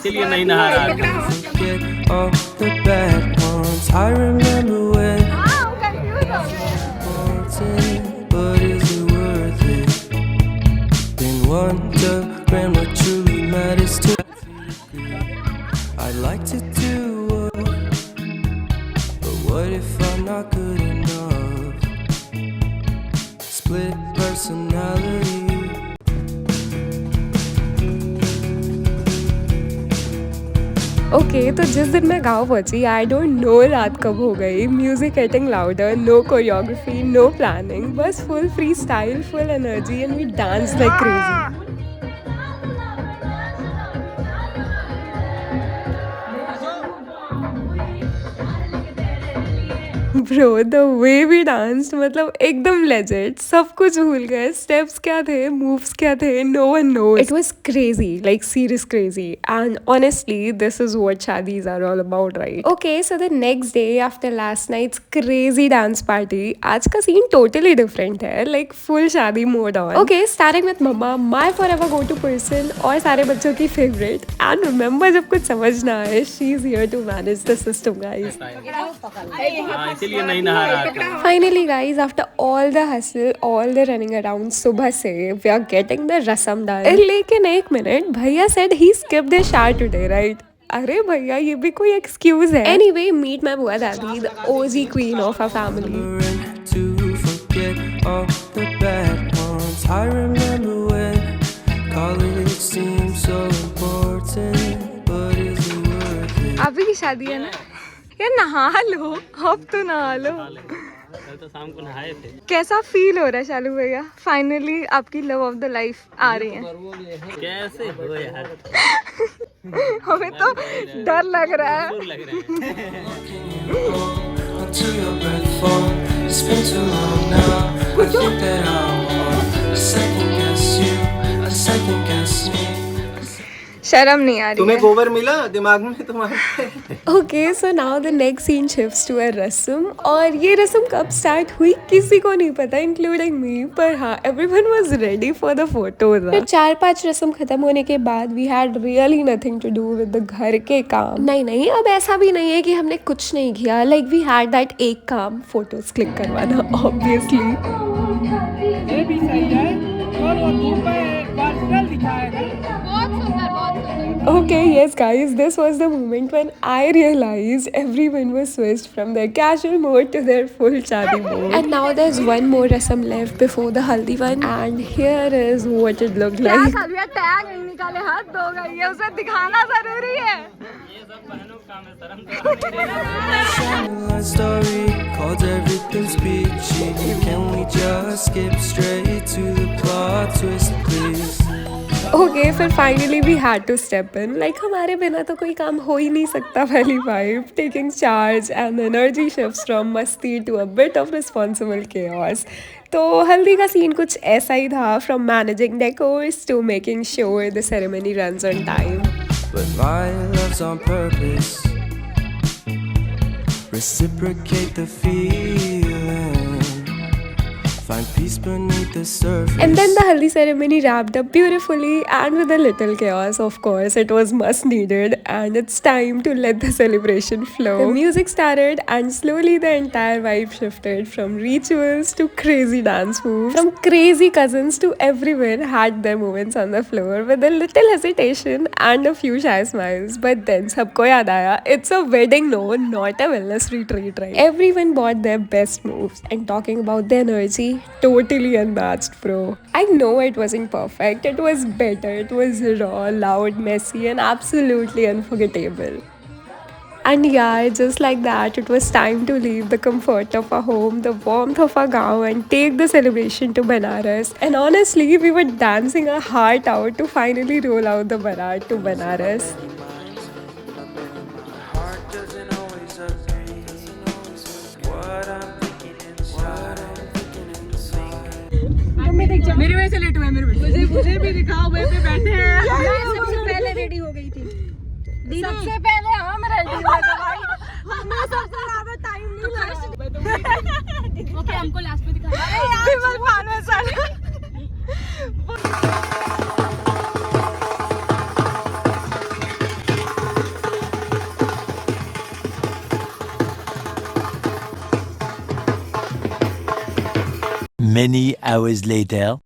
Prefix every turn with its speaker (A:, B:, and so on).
A: इसीलिए नहीं नहा रहा था।
B: Forget all the bad ones. I remember when wanted, but is it worth it? Been wondering what truly matters to me. I'd like to do what, but what if I'm not good enough? Split personality.
C: Okay तो जिस दिन मैं गाँव पहुंची I don't know रात कब हो गई music getting louder no choreography no planning बस full freestyle full energy and we dance like crazy bro the way we dance मतलब एकदम लेजेंड सब कुछ भूल गए स्टेप्स क्या थे मूव्स क्या थे no one knows it was crazy like serious crazy and honestly this is what shaadis are all about right okay so the next day after last night's crazy dance party आज का scene totally different है like full shaadi mode on okay starting with mumma my forever go to person और सारे बच्चों की favourite and remember जब कुछ समझ ना आए she is here to manage the system guys
A: हाँ, इसीलिए नहीं नहा रहा था।
C: Finally, guys, after all the hustle, all the running around, सुबह से we are getting the rasam done. लेकिन एक मिनट, भैया said he skipped the shower today, right? अरे भैया ये भी कोई excuse है? Anyway, meet my बुआ दादी, the OG queen of our family.
B: Remembering to forget all the bad ones. I remember when college seemed so important, but is it worth it?
C: अभी की शादी है ना? यार नहा लो, अब तो नहा लो।
A: कल तो शाम को नहाए थे।
C: कैसा फील हो रहा है शालू भैया? फाइनली आपकी लव ऑफ द लाइफ आ रही है।
A: कैसे हो यार?
C: हमें तो डर लग रहा है।
A: लग रहा है।
B: Until your breath falls, it's been too long now. I think that I want a second guess you, a second guess me.
C: शर्म नहीं आ रही
D: तुम्हें
C: है।
D: गोबर मिला दिमाग में तुम्हारे?
C: Okay so now the next scene shifts to a रस्म और ये रस्म कब स्टार्ट हुई किसी को नहीं पता इंक्लूडिंग मी पर हाँ everyone was ready for the photos फिर 4-5 रस्म खत्म होने के बाद we had really nothing to do with the घर के काम नहीं अब ऐसा भी नहीं है कि हमने कुछ नहीं किया लाइक वी हैड दैट एक काम फोटोज क्लिक करवाना ऑब्वियसली
E: ये भी सही है और वो धूप में वर्चुअल दिखाएगा।
C: Okay, yes, guys, this was the moment when I realized everyone was switched from their casual mode to their full shadi mode. And now there's one more rasam left before the haldi one, and here is what it looked like. Tag नहीं निकाले हाथ धो गई है उसे दिखाना जरूरी है
A: ये सब बहनों का काम है, शर्म तो आनी
B: Shine story called everything's peachy. Can we just skip straight to the plot twist, please?
C: Okay, फिर finally we had to step in. Like हमारे बिना तो कोई काम हो ही नहीं सकता पहली vibe. Taking charge and energy shifts from मस्ती to a bit of responsible chaos. तो हल्दी का सीन कुछ ऐसा ही था from managing decors to making sure the ceremony runs on time.
B: But my love's on purpose. Reciprocate the feeling. Find peace beneath the surface.
C: And then the haldi ceremony wrapped up beautifully and with a little chaos, of course. It was much needed and it's time to let the celebration flow. The music started and slowly the entire vibe shifted from rituals to crazy dance moves. From crazy cousins to everyone had their moments on the floor with a little hesitation and a few shy smiles. But then sabko yaad aaya, it's a wedding, no, not a wellness retreat, right? Everyone bought their best moves and talking about the energy, totally unmatched, bro. I know it wasn't perfect. It was better. It was raw, loud, messy, and absolutely unforgettable. And yeah, just like that, it was time to leave the comfort of our home, the warmth of our gaon, and take the celebration to Banaras. And honestly, we were dancing our heart out to finally roll out the barat to Banaras.
B: Heart doesn't always agree. What I'm thinking inside.
E: मेरी वजह से late हुआ है मेरे मुझे भी दिखाओ वहीं पे बैठे हैं।
F: सबसे पहले रेडी हो गई थी
C: सबसे पहले हम रेडी हुए थे भाई हमें सबसे ज्यादा टाइम नहीं लगा
F: ओके हमको लास्ट में दिखा
G: Many hours later.